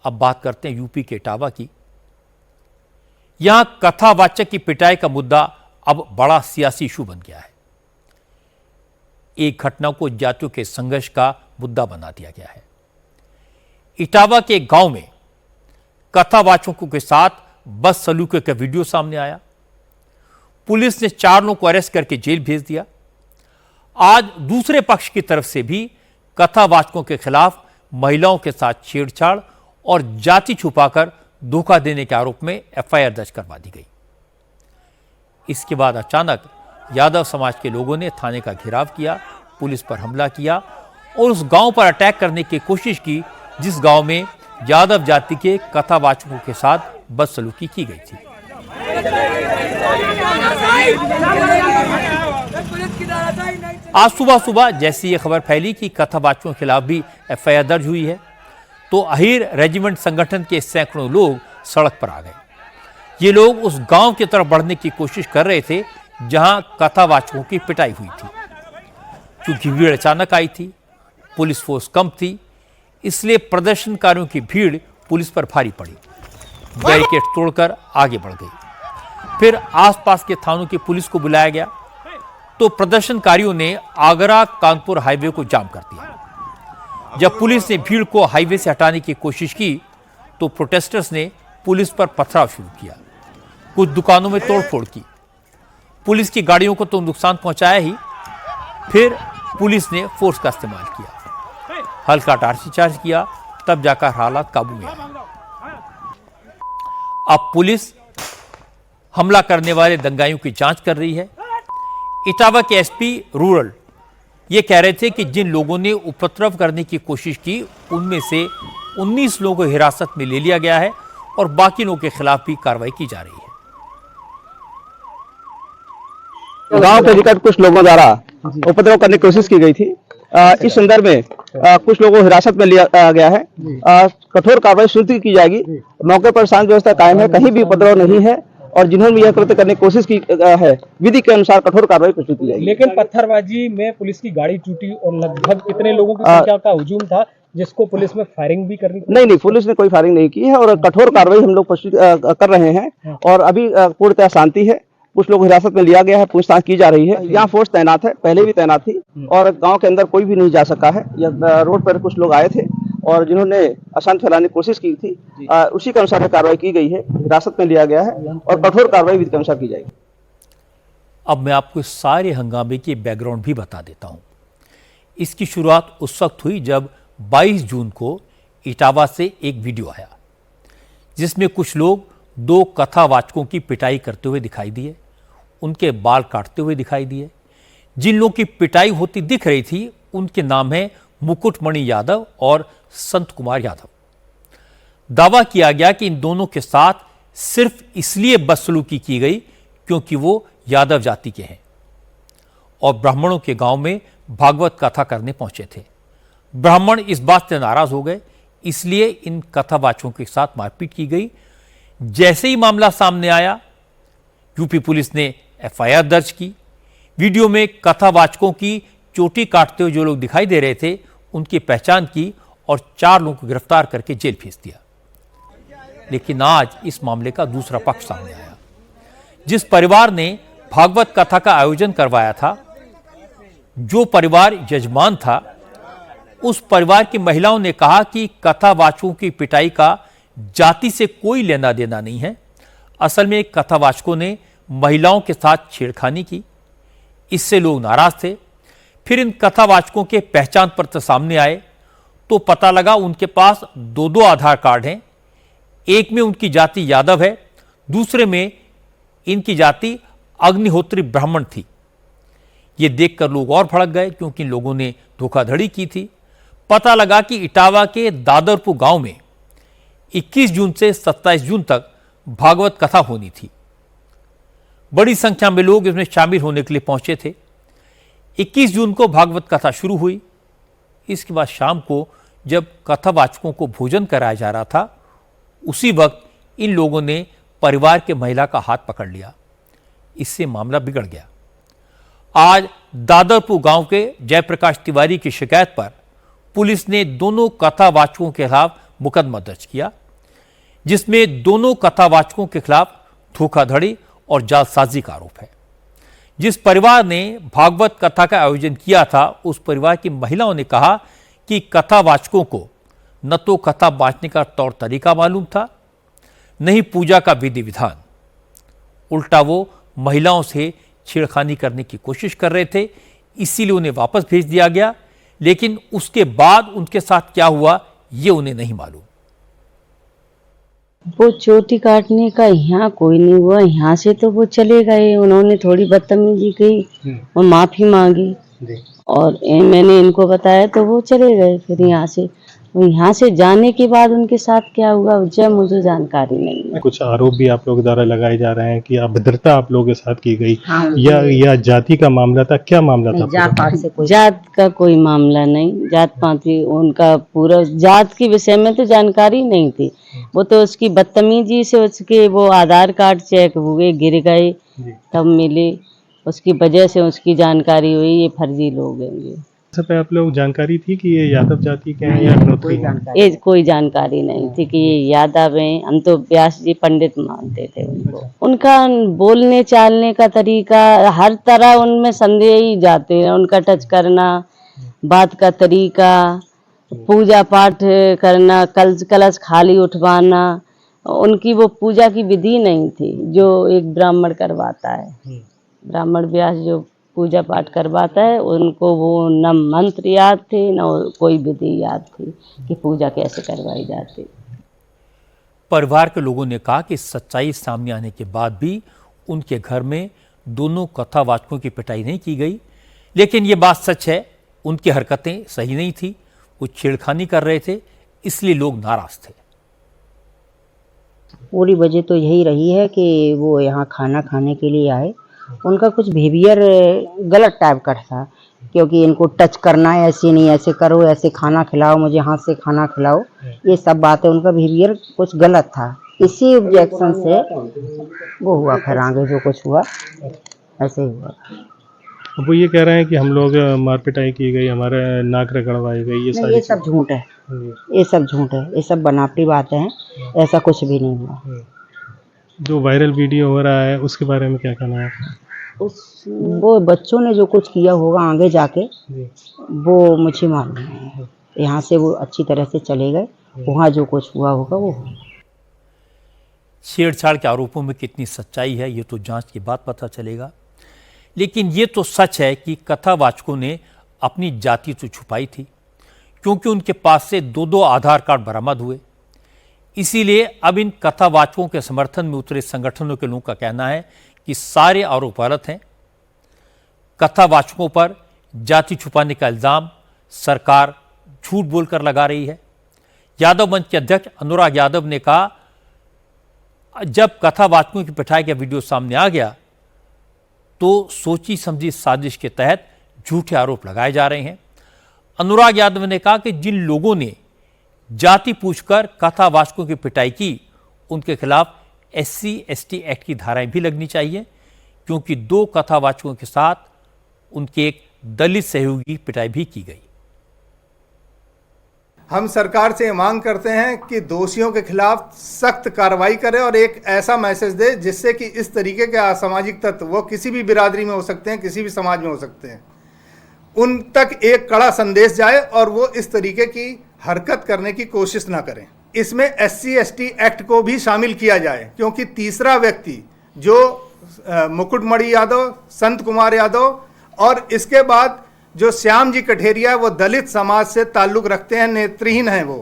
अब बात करते हैं यूपी के इटावा की। यहां कथावाचक की पिटाई का मुद्दा अब बड़ा सियासी इशू बन गया है। एक घटना को जातियों के संघर्ष का मुद्दा बना दिया गया है। इटावा के एक गांव में कथावाचकों के साथ बस सलूके का वीडियो सामने आया। पुलिस ने 4 लोगों को अरेस्ट करके जेल भेज दिया। आज दूसरे पक्ष की तरफ से भी कथावाचकों के खिलाफ महिलाओं के साथ छेड़छाड़ और जाति छुपाकर धोखा देने के आरोप में एफआईआर दर्ज करवा दी गई। इसके बाद अचानक यादव समाज के लोगों ने थाने का घेराव किया, पुलिस पर हमला किया और उस गांव पर अटैक करने की कोशिश की जिस गांव में यादव जाति के कथावाचकों के साथ बदसलूकी की गई थी। आज सुबह जैसी ये खबर फैली कि कथावाचकों के खिलाफ भी एफआईआर दर्ज हुई है, तो अहीर रेजिमेंट संगठन के सैकड़ों लोग सड़क पर आ गए। ये लोग उस गांव की तरफ बढ़ने की कोशिश कर रहे थे जहां कथावाचकों की पिटाई हुई थी। क्योंकि भीड़ अचानक आई थी, पुलिस फोर्स कम थी, इसलिए प्रदर्शनकारियों की भीड़ पुलिस पर भारी पड़ी, बैरिकेड तोड़कर आगे बढ़ गई। फिर आसपास के थानों की पुलिस को बुलाया गया तो प्रदर्शनकारियों ने आगरा कानपुर हाईवे को जाम कर दिया। जब पुलिस ने भीड़ को हाईवे से हटाने की कोशिश की तो प्रोटेस्टर्स ने पुलिस पर पथराव शुरू किया, कुछ दुकानों में तोड़फोड़ की। पुलिस की गाड़ियों को तो नुकसान पहुंचाया ही, फिर पुलिस ने फोर्स का इस्तेमाल किया, हल्का लाठीचार्ज किया, तब जाकर हालात काबू में आए। अब पुलिस हमला करने वाले दंगाइयों की जांच कर रही है। इटावा के एसपी रूरल ये कह रहे थे कि जिन लोगों ने उपद्रव करने की कोशिश की उनमें से 19 लोगों को हिरासत में ले लिया गया है और बाकी लोगों के खिलाफ भी कार्रवाई की जा रही है। गांव के निकट कुछ लोगों द्वारा उपद्रव करने की कोशिश की गई थी। इस संदर्भ में कुछ लोगों को हिरासत में लिया गया है। कठोर कार्रवाई सुनिश्चित की जाएगी। मौके पर शांति व्यवस्था कायम है, कहीं भी उपद्रव नहीं है और जिन्होंने यह कृत्य करने की कोशिश की है विधि के अनुसार कठोर कार्रवाई प्रस्तुत की जाएगी। लेकिन पत्थरबाजी में पुलिस की गाड़ी टूटी और लगभग कितने लोगों की संख्या का हुजूम था जिसको पुलिस में फायरिंग भी करनी पड़ी? नहीं, पुलिस ने कोई फायरिंग नहीं की है और कठोर कार्रवाई हम लोग प्रस्तुत कर रहे हैं और अभी पूर्णतः शांति है। कुछ लोग हिरासत में लिया गया है, पूछताछ की जा रही है। यहाँ फोर्स तैनात है, पहले भी तैनात थी और गांव के अंदर कोई भी नहीं जा सका है। रोड पर कुछ लोग आए थे और जिन्होंने अशांति फैलाने की कोशिश की थी, उसी के अनुसार कार्रवाई की गई है, हिरासत में लिया गया है और कठोर कार्रवाई विधि के अनुसार की जाएगी। अब मैं आपको सारे हंगामे की बैकग्राउंड भी बता देता हूं। इसकी शुरुआत उस वक्त हुई जब 22 जून को इटावा से एक वीडियो आया जिसमें कुछ लोग 2 कथावाचकों की पिटाई करते हुए दिखाई दिए, उनके बाल काटते हुए दिखाई दिए। जिन लोगों की पिटाई होती दिख रही थी उनके नाम है मुकुटमणि यादव और संत कुमार यादव। दावा किया गया कि इन दोनों के साथ सिर्फ इसलिए बदसलूकी की गई क्योंकि वो यादव जाति के हैं और ब्राह्मणों के गांव में भागवत कथा करने पहुंचे थे। ब्राह्मण इस बात से नाराज हो गए, इसलिए इन कथावाचकों के साथ मारपीट की गई। जैसे ही मामला सामने आया, यूपी पुलिस ने एफआईआर दर्ज की। वीडियो में कथावाचकों की चोटी काटते हुए जो लोग दिखाई दे रहे थे उनकी पहचान की और 4 लोगों को गिरफ्तार करके जेल भेज दिया। लेकिन आज इस मामले का दूसरा पक्ष सामने आया। जिस परिवार ने भागवत कथा का आयोजन करवाया था, जो परिवार यजमान था, उस परिवार की महिलाओं ने कहा कि कथावाचकों की पिटाई का जाति से कोई लेना देना नहीं है। असल में कथावाचकों ने महिलाओं के साथ छेड़खानी की, इससे लोग नाराज थे। फिर इन कथावाचकों के पहचान पत्र सामने आए तो पता लगा उनके पास 2 आधार कार्ड हैं। एक में उनकी जाति यादव है, दूसरे में इनकी जाति अग्निहोत्री ब्राह्मण थी। ये देखकर लोग और भड़क गए क्योंकि इन लोगों ने धोखाधड़ी की थी। पता लगा कि इटावा के दादरपुर गांव में 21 जून से 27 जून तक भागवत कथा होनी थी। बड़ी संख्या में लोग इसमें शामिल होने के लिए पहुंचे थे। 21 जून को भागवत कथा शुरू हुई। इसके बाद शाम को जब कथावाचकों को भोजन कराया जा रहा था, उसी वक्त इन लोगों ने परिवार के महिला का हाथ पकड़ लिया। इससे मामला बिगड़ गया। आज दादरपुर गांव के जयप्रकाश तिवारी की शिकायत पर पुलिस ने दोनों कथावाचकों के खिलाफ मुकदमा दर्ज किया, जिसमें दोनों कथावाचकों के खिलाफ धोखाधड़ी और जालसाजी का आरोप है। जिस परिवार ने भागवत कथा का आयोजन किया था, उस परिवार की महिलाओं ने कहा कि कथावाचकों को न तो कथा बांटने का तौर तरीका मालूम था, न ही पूजा का विधि विधान। उल्टा वो महिलाओं से छेड़खानी करने की कोशिश कर रहे थे, इसीलिए उन्हें वापस भेज दिया गया। लेकिन उसके बाद उनके साथ क्या हुआ, ये उन्हें नहीं मालूम। वो चोटी काटने का यहाँ कोई नहीं हुआ, यहाँ से तो वो चले गए। उन्होंने थोड़ी बदतमीजी की और माफी मांगी और मैंने इनको बताया तो वो चले गए फिर यहाँ से। और यहाँ से जाने के बाद उनके साथ क्या हुआ जब मुझे जानकारी नहीं है। कुछ आरोप भी आप लोग द्वारा लगाए जा रहे हैं कि अभद्रता आप लोगों के साथ की गई। हाँ, या जाति का मामला था, क्या मामला था? जात का कोई मामला नहीं, जात पात भी उनका पूरा जात के विषय में तो जानकारी नहीं थी। वो तो उसकी बदतमीजी से उसके वो आधार कार्ड चेक हुए, गिर गए, तब मिले, उसकी वजह से उसकी जानकारी हुई ये फर्जी लोग हैं। पे आप लोग जानकारी थी कि ये यादव जाति के हैं या अग्नोत्री हैं? ये कोई जानकारी नहीं थी कि ये यादव हैं। हम तो व्यास जी पंडित मानते थे उनको। उनका बोलने चालने का तरीका, हर तरह उनमें संदेह ही जाते हैं। उनका टच करना, बात का तरीका, पूजा पाठ करना, कलश खाली उठवाना, उनकी वो पूजा की विधि नहीं थी जो एक ब्राह्मण करवाता है। ब्राह्मण व्यास जो पूजा पाठ करवाता है, उनको वो न मंत्र याद थे न कोई विधि याद थी कि पूजा कैसे करवाई जाती। परिवार के लोगों ने कहा कि सच्चाई सामने आने के बाद भी उनके घर में दोनों कथावाचकों की पिटाई नहीं की गई। लेकिन ये बात सच है, उनकी हरकतें सही नहीं थी, वो छेड़खानी कर रहे थे, इसलिए लोग नाराज थे। पूरी वजह तो यही रही है कि वो यहाँ खाना खाने के लिए आए, उनका कुछ बिहेवियर गलत टाइप का था, क्योंकि इनको टच करना है, ऐसे नहीं, ऐसे करो, ऐसे खाना खिलाओ, मुझे हाथ से खाना खिलाओ, ये सब बातें, उनका बिहेवियर कुछ गलत था। इसी ऑब्जेक्शन से वो हुआ, फिर आगे जो कुछ हुआ ऐसे ही हुआ। वो ये कह रहे हैं कि हम लोग मार पिटाई की गई, हमारे नाक रगड़वाई गई, ये सब झूठ है, ये सब झूठ है, ये सब बनावटी बातें हैं, ऐसा कुछ भी नहीं हुआ। जो वायरल वीडियो हो रहा है उसके बारे में क्या कहना है? वो बच्चों ने जो कुछ किया होगा आगे जाके वो मुझे मालूम नहीं है। यहाँ से वो अच्छी तरह से चले गए, वहाँ जो कुछ हुआ होगा वो। छेड़छाड़ के आरोपों में कितनी सच्चाई है ये तो जांच के बाद पता चलेगा। लेकिन ये तो सच है कि कथावाचकों ने अपनी जाति तो छुपाई थी, क्योंकि उनके पास से दो आधार कार्ड बरामद हुए। इसीलिए अब इन कथावाचकों के समर्थन में उतरे संगठनों के लोगों का कहना है कि सारे आरोप गलत हैं। कथावाचकों पर जाति छुपाने का इल्जाम सरकार झूठ बोलकर लगा रही है। यादव मंच के अध्यक्ष अनुराग यादव ने कहा, जब कथावाचकों की पिटाई का वीडियो सामने आ गया तो सोची समझी साजिश के तहत झूठे आरोप लगाए जा रहे हैं। अनुराग यादव ने कहा कि जिन लोगों ने जाति पूछकर कथावाचकों की पिटाई की, उनके खिलाफ SC/ST एक्ट की धाराएं भी लगनी चाहिए, क्योंकि 2 कथावाचकों के साथ उनके एक दलित सहयोगी की पिटाई भी की गई। हम सरकार से मांग करते हैं कि दोषियों के खिलाफ सख्त कार्रवाई करे और एक ऐसा मैसेज दे जिससे कि इस तरीके के असामाजिक तत्व, वो किसी भी बिरादरी में हो सकते हैं, किसी भी समाज में हो सकते हैं, उन तक एक कड़ा संदेश जाए और वो इस तरीके की हरकत करने की कोशिश ना करें। इसमें SC/ST एक्ट को भी शामिल किया जाए, क्योंकि तीसरा व्यक्ति जो मुकुटमणि यादव, संत कुमार यादव और इसके बाद जो श्याम जी कठेरिया, वो दलित समाज से ताल्लुक रखते हैं, नेत्रहीन हैं वो,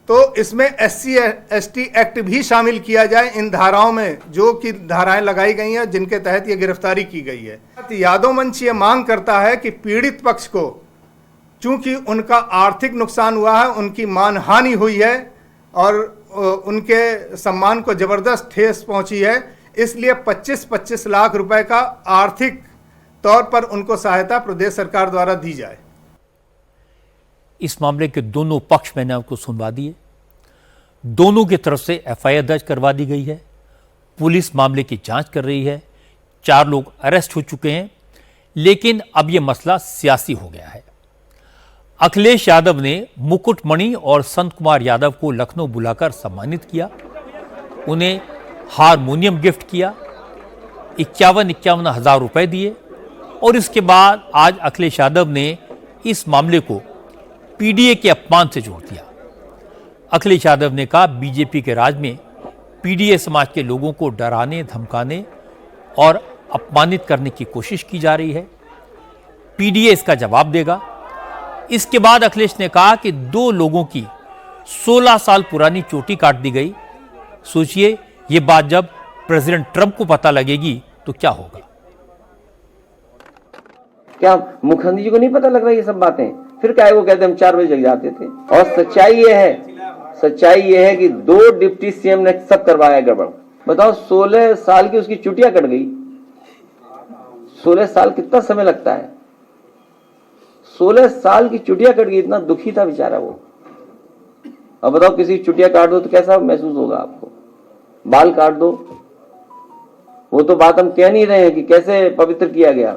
तो इसमें SC/ST एक्ट भी शामिल किया जाए इन धाराओं में, जो कि धाराएं लगाई गई हैं जिनके तहत ये गिरफ्तारी की गई है। यादव मंच ये मांग करता है कि पीड़ित पक्ष को, चूंकि उनका आर्थिक नुकसान हुआ है, उनकी मानहानि हुई है और उनके सम्मान को जबरदस्त ठेस पहुंची है, इसलिए 25-25 लाख रुपए का आर्थिक तौर पर उनको सहायता प्रदेश सरकार द्वारा दी जाए। इस मामले के दोनों पक्ष मैंने आपको सुनवा दिए, दोनों की तरफ से FIR दर्ज करवा दी गई है, पुलिस मामले की जांच कर रही है, 4 लोग अरेस्ट हो चुके हैं। लेकिन अब यह मसला सियासी हो गया है। अखिलेश यादव ने मुकुटमणि और संत कुमार यादव को लखनऊ बुलाकर सम्मानित किया, उन्हें हारमोनियम गिफ्ट किया, 51 हजार रुपए दिए और इसके बाद आज अखिलेश यादव ने इस मामले को पीडीए के अपमान से जोड़ दिया। अखिलेश यादव ने कहा बीजेपी के राज में पीडीए समाज के लोगों को डराने, धमकाने और अपमानित करने की कोशिश की जा रही है, पीडीए इसका जवाब देगा। इसके बाद अखिलेश ने कहा कि 2 लोगों की 16 साल पुरानी चोटी काट दी गई। सोचिए ये बात जब प्रेसिडेंट ट्रंप को पता लगेगी तो क्या होगा। क्या मुखर्जी जी को नहीं पता लग रहा ये सब बातें? फिर क्या है, वो कहते हम 4 बजे जग जाते थे। और सच्चाई ये है कि 2 डिप्टी सीएम ने सब करवाया गड़बड़। बताओ 16 साल की उसकी चुटिया कट गई। 16 साल कितना समय लगता है? 16 साल की चुटिया कट गई, इतना दुखी था बेचारा वो। अब बताओ किसी की चुटिया काट दो तो कैसा महसूस होगा आपको? बाल काट दो, वो तो बात हम कह नहीं रहे हैं कि कैसे पवित्र किया गया।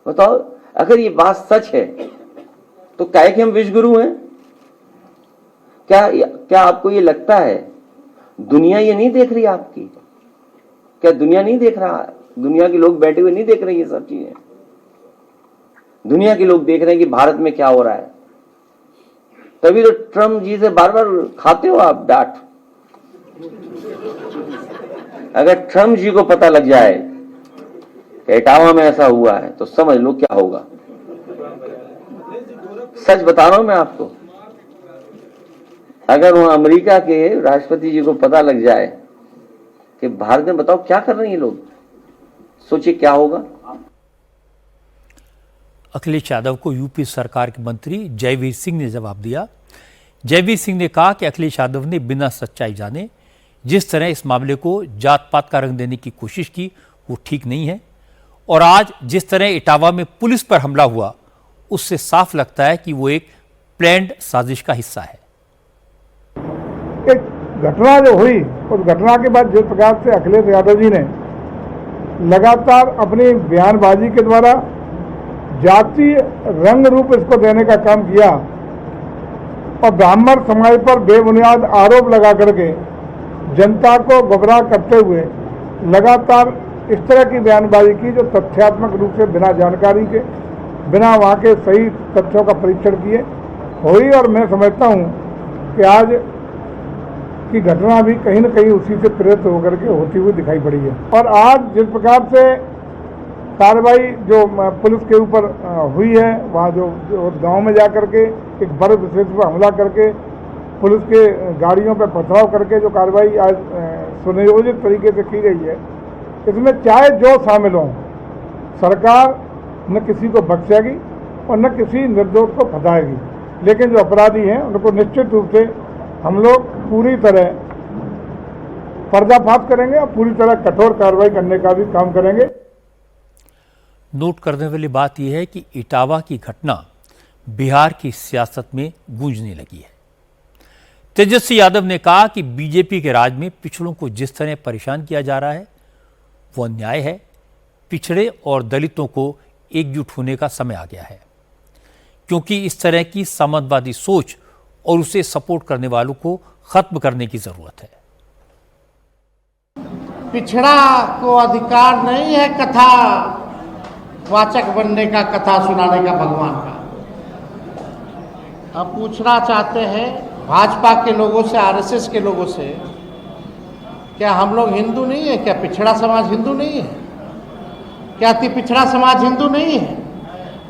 बताओ अगर ये बात सच है तो काहे कि हम विश्वगुरु हैं? क्या आपको ये लगता है दुनिया ये नहीं देख रही आपकी? क्या दुनिया नहीं देख रहा? दुनिया के लोग बैठे हुए नहीं देख रहे ये सब चीजें? दुनिया के लोग देख रहे हैं कि भारत में क्या हो रहा है। तभी तो ट्रम्प जी से बार बार खाते हो आप डांट। अगर ट्रम्प जी को पता लग जाए कि इटावा में ऐसा हुआ है तो समझ लो क्या होगा। सच बता रहा हूं मैं आपको। अगर वहां अमेरिका के राष्ट्रपति जी को पता लग जाए कि भारत में, बताओ क्या कर रहे हैं ये लोग, सोचिए क्या होगा। अखिलेश यादव को यूपी सरकार के मंत्री जयवीर सिंह ने जवाब दिया। जयवीर सिंह ने कहा कि अखिलेश यादव ने बिना सच्चाई जाने जिस तरह इस मामले को जात पात का रंग देने की कोशिश की वो ठीक नहीं है और आज जिस तरह इटावा में पुलिस पर हमला हुआ उससे साफ लगता है कि वो एक प्लान्ड साजिश का हिस्सा है। एक घटना जो हुई उस घटना के बाद जिस प्रकार से अखिलेश यादव जी ने लगातार अपनी बयानबाजी के द्वारा जातीय रंग रूप इसको देने का काम किया और ब्राह्मण समाज पर बेबुनियाद आरोप लगा करके जनता को गुमराह करते हुए लगातार इस तरह की बयानबाजी की जो तथ्यात्मक रूप से बिना जानकारी के, बिना वहाँ के सही तथ्यों का परीक्षण किए हुई। और मैं समझता हूँ कि आज की घटना भी कहीं न कहीं उसी से प्रेरित होकर के होती हुई दिखाई पड़ी है। और आज जिस प्रकार से कार्रवाई जो पुलिस के ऊपर हुई है, वहाँ जो गांव में जाकर के एक बड़े विशेष पर हमला करके पुलिस के गाड़ियों पर पथराव करके जो कार्रवाई आज सुनियोजित तरीके से की गई है, इसमें चाहे जो शामिल हों, सरकार न किसी को बख्शेगी और न किसी निर्दोष को फंसाएगी। लेकिन जो अपराधी हैं उनको निश्चित रूप से हम लोग पूरी तरह पर्दाफाश करेंगे और पूरी तरह कठोर कार्रवाई करने का भी काम करेंगे। नोट करने वाली बात यह है कि इटावा की घटना बिहार की सियासत में गूंजने लगी है। तेजस्वी यादव ने कहा कि बीजेपी के राज में पिछड़ों को जिस तरह परेशान किया जा रहा है वो अन्याय है। पिछड़े और दलितों को एकजुट होने का समय आ गया है, क्योंकि इस तरह की सामंतवादी सोच और उसे सपोर्ट करने वालों को खत्म करने की जरूरत है। पिछड़ा को अधिकार नहीं है कथा वाचक बनने का, कथा सुनाने का भगवान का। हम पूछना चाहते हैं भाजपा के लोगों से, आरएसएस के लोगों से, क्या हम लोग हिंदू नहीं है? क्या पिछड़ा समाज हिंदू नहीं है? क्या अति पिछड़ा समाज हिंदू नहीं है?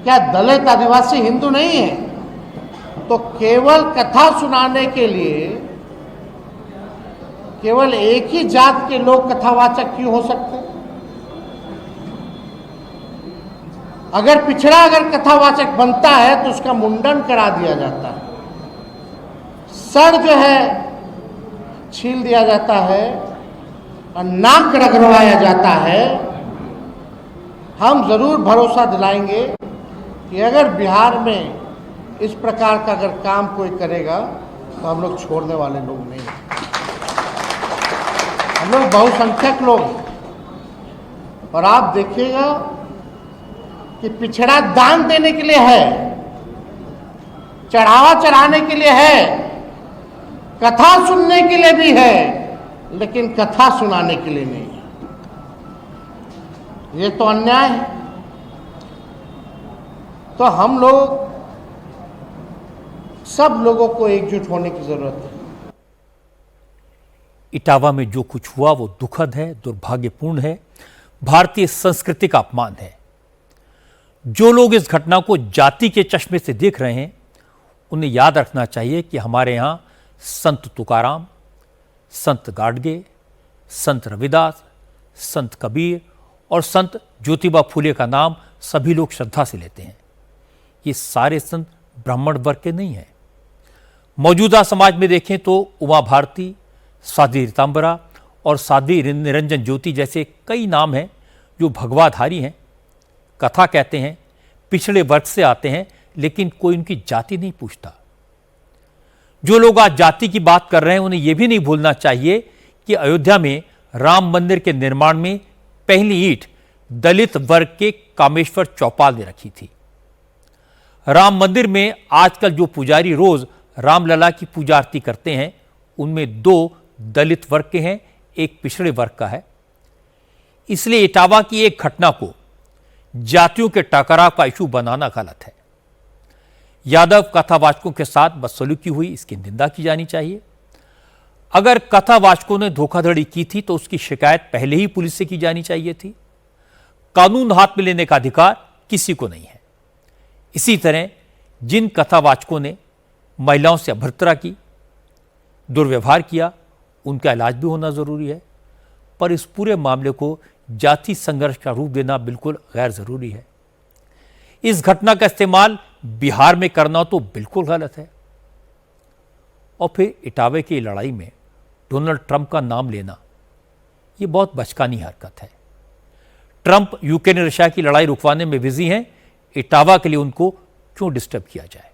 क्या दलित आदिवासी हिंदू नहीं है? तो केवल कथा सुनाने के लिए केवल एक ही जात के लोग कथावाचक क्यों हो सकते? अगर पिछड़ा अगर कथावाचक बनता है तो उसका मुंडन करा दिया जाता है, सर जो है छील दिया जाता है और नाक रगड़वाया जाता है। हम जरूर भरोसा दिलाएंगे कि अगर बिहार में इस प्रकार का अगर काम कोई करेगा तो हम लोग छोड़ने वाले लोग नहीं हैं। हम लोग बहुसंख्यक लोग हैं और आप देखिएगा कि पिछड़ा दान देने के लिए है, चढ़ावा चढ़ाने के लिए है, कथा सुनने के लिए भी है, लेकिन कथा सुनाने के लिए नहीं है। ये तो अन्याय है। तो हम लोग सब लोगों को एकजुट होने की जरूरत है। इटावा में जो कुछ हुआ वो दुखद है, दुर्भाग्यपूर्ण है, भारतीय संस्कृति का अपमान है। जो लोग इस घटना को जाति के चश्मे से देख रहे हैं उन्हें याद रखना चाहिए कि हमारे यहाँ संत तुकाराम, संत गाडगे, संत रविदास, संत कबीर और संत ज्योतिबा फूले का नाम सभी लोग श्रद्धा से लेते हैं। ये सारे संत ब्राह्मण वर्ग के नहीं हैं। मौजूदा समाज में देखें तो उमा भारती, साध्वी रीतांबरा और साध्वी निरंजन ज्योति जैसे कई नाम हैं जो भगवाधारी हैं, कथा कहते हैं, पिछड़े वर्ग से आते हैं, लेकिन कोई उनकी जाति नहीं पूछता। जो लोग आज जाति की बात कर रहे हैं उन्हें यह भी नहीं भूलना चाहिए कि अयोध्या में राम मंदिर के निर्माण में पहली ईंट दलित वर्ग के कामेश्वर चौपाल ने रखी थी। राम मंदिर में आजकल जो पुजारी रोज रामलला की पूजा आरती करते हैं उनमें 2 दलित वर्ग के हैं, एक पिछड़े वर्ग का है। इसलिए इटावा की एक घटना को जातियों के टकराव का इशू बनाना गलत है। यादव कथावाचकों के साथ बदसलूकी हुई, इसकी निंदा की जानी चाहिए। अगर कथावाचकों ने धोखाधड़ी की थी तो उसकी शिकायत पहले ही पुलिस से की जानी चाहिए थी। कानून हाथ में लेने का अधिकार किसी को नहीं है। इसी तरह जिन कथावाचकों ने महिलाओं से अभद्रता की, दुर्व्यवहार किया, उनका इलाज भी होना जरूरी है। पर इस पूरे मामले को जाति संघर्ष का रूप देना बिल्कुल गैर जरूरी है। इस घटना का इस्तेमाल बिहार में करना तो बिल्कुल गलत है। और फिर इटावे की लड़ाई में डोनाल्ड ट्रंप का नाम लेना यह बहुत बचकानी हरकत है। ट्रंप यूक्रेन रशिया की लड़ाई रुकवाने में बिजी हैं, इटावा के लिए उनको क्यों डिस्टर्ब किया जाए।